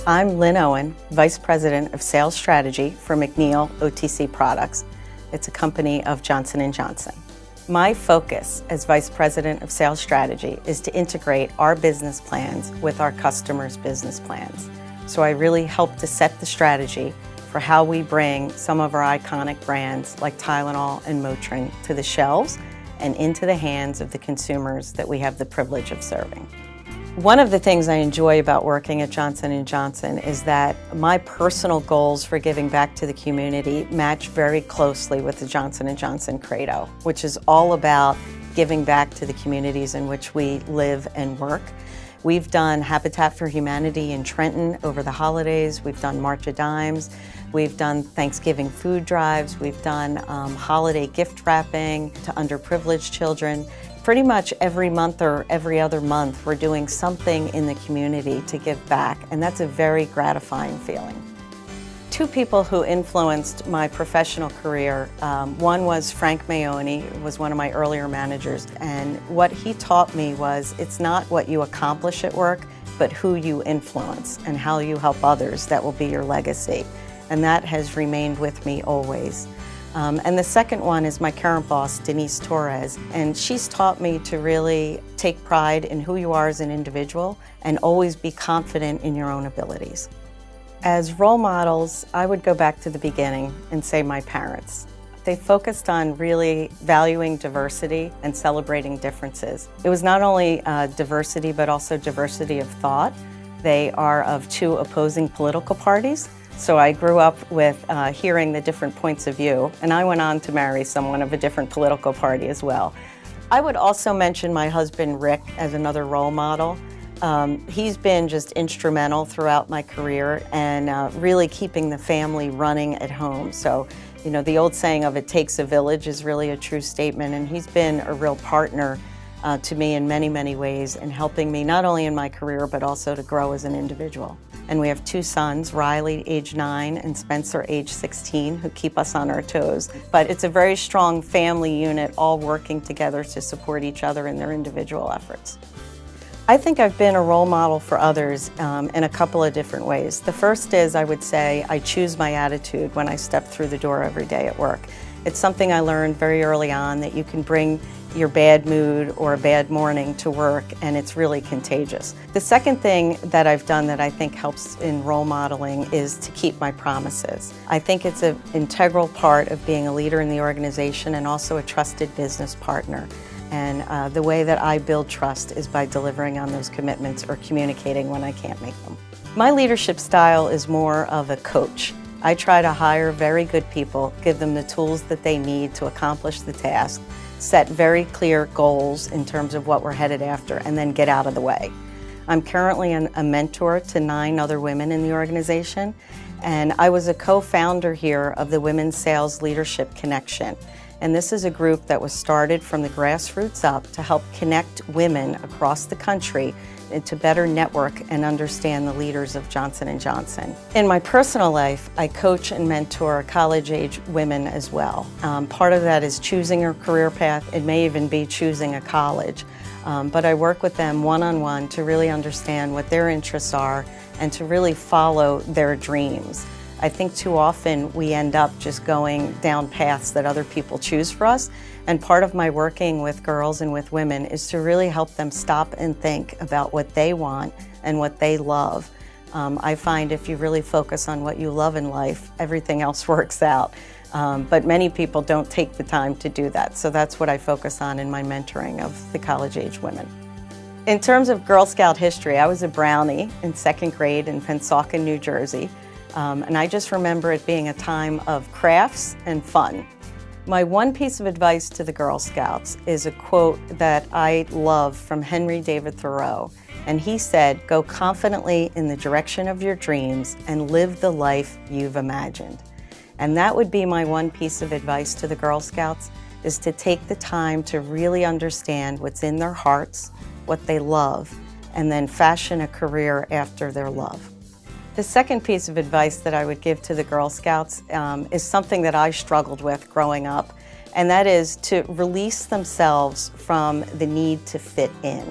I'm Lynne Owen, Vice President of Sales Strategy for McNeil OTC Products. It's a company of Johnson & Johnson. My focus as Vice President of Sales Strategy is to integrate our business plans with our customers' business plans. So I really help to set the strategy for how we bring some of our iconic brands like Tylenol and Motrin to the shelves and into the hands of the consumers that we have the privilege of serving. One of the things I enjoy about working at Johnson & Johnson is that my personal goals for giving back to the community match very closely with the Johnson & Johnson credo, which is all about giving back to the communities in which we live and work. We've done Habitat for Humanity in Trenton over the holidays. We've done March of Dimes. We've done Thanksgiving food drives. We've done holiday gift wrapping to underprivileged children. Pretty much every month or every other month, we're doing something in the community to give back, and that's a very gratifying feeling. Two people who influenced my professional career, one was Frank Maoni, who was one of my earlier managers, and what he taught me was it's not what you accomplish at work, but who you influence and how you help others that will be your legacy. And that has remained with me always. And the second one is my current boss, Denise Torres, and she's taught me to really take pride in who you are as an individual and always be confident in your own abilities. As role models, I would go back to the beginning and say my parents. They focused on really valuing diversity and celebrating differences. It was not only diversity, but also diversity of thought. They are of two opposing political parties. So I grew up with hearing the different points of view, and I went on to marry someone of a different political party as well. I would also mention my husband, Rick, as another role model. He's been just instrumental throughout my career and really keeping the family running at home. So, you know, the old saying of it takes a village is really a true statement, and he's been a real partner to me in many, many ways and helping me not only in my career, but also to grow as an individual. And we have two sons, Riley, age 9, and Spencer, age 16, who keep us on our toes. But it's a very strong family unit, all working together to support each other in their individual efforts. I think I've been a role model for others in a couple of different ways. The first is, I would say, I choose my attitude when I step through the door every day at work. It's something I learned very early on, that you can bring your bad mood or a bad morning to work, and it's really contagious. The second thing that I've done that I think helps in role modeling is to keep my promises. I think it's an integral part of being a leader in the organization and also a trusted business partner. And the way that I build trust is by delivering on those commitments or communicating when I can't make them. My leadership style is more of a coach. I try to hire very good people, give them the tools that they need to accomplish the task, set very clear goals in terms of what we're headed after, and then get out of the way. I'm currently a mentor to 9 other women in the organization, and I was a co-founder here of the Women's Sales Leadership Connection. And this is a group that was started from the grassroots up to help connect women across the country and to better network and understand the leaders of Johnson & Johnson. In my personal life, I coach and mentor college-age women as well. Part of that is choosing a career path. It may even be choosing a college. But I work with them one-on-one to really understand what their interests are and to really follow their dreams. I think too often we end up just going down paths that other people choose for us. And part of my working with girls and with women is to really help them stop and think about what they want and what they love. I find if you really focus on what you love in life, everything else works out. But many people don't take the time to do that. So that's what I focus on in my mentoring of the college-age women. In terms of Girl Scout history, I was a Brownie in 2nd grade in Pennsauken, New Jersey. And I just remember it being a time of crafts and fun. My one piece of advice to the Girl Scouts is a quote that I love from Henry David Thoreau. And he said, "Go confidently in the direction of your dreams and live the life you've imagined." And that would be my one piece of advice to the Girl Scouts, is to take the time to really understand what's in their hearts, what they love, and then fashion a career after their love. The second piece of advice that I would give to the Girl Scouts is something that I struggled with growing up, and that is to release themselves from the need to fit in.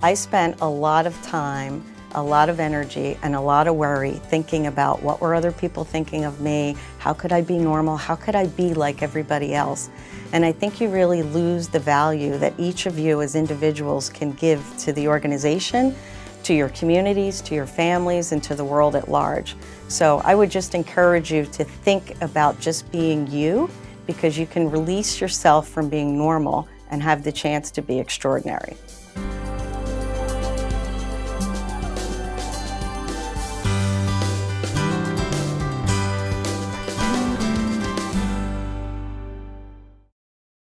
I spent a lot of time a lot of energy and a lot of worry thinking about what were other people thinking of me, how could I be normal, how could I be like everybody else. And I think you really lose the value that each of you as individuals can give to the organization, to your communities, to your families, and to the world at large. So I would just encourage you to think about just being you, because you can release yourself from being normal and have the chance to be extraordinary.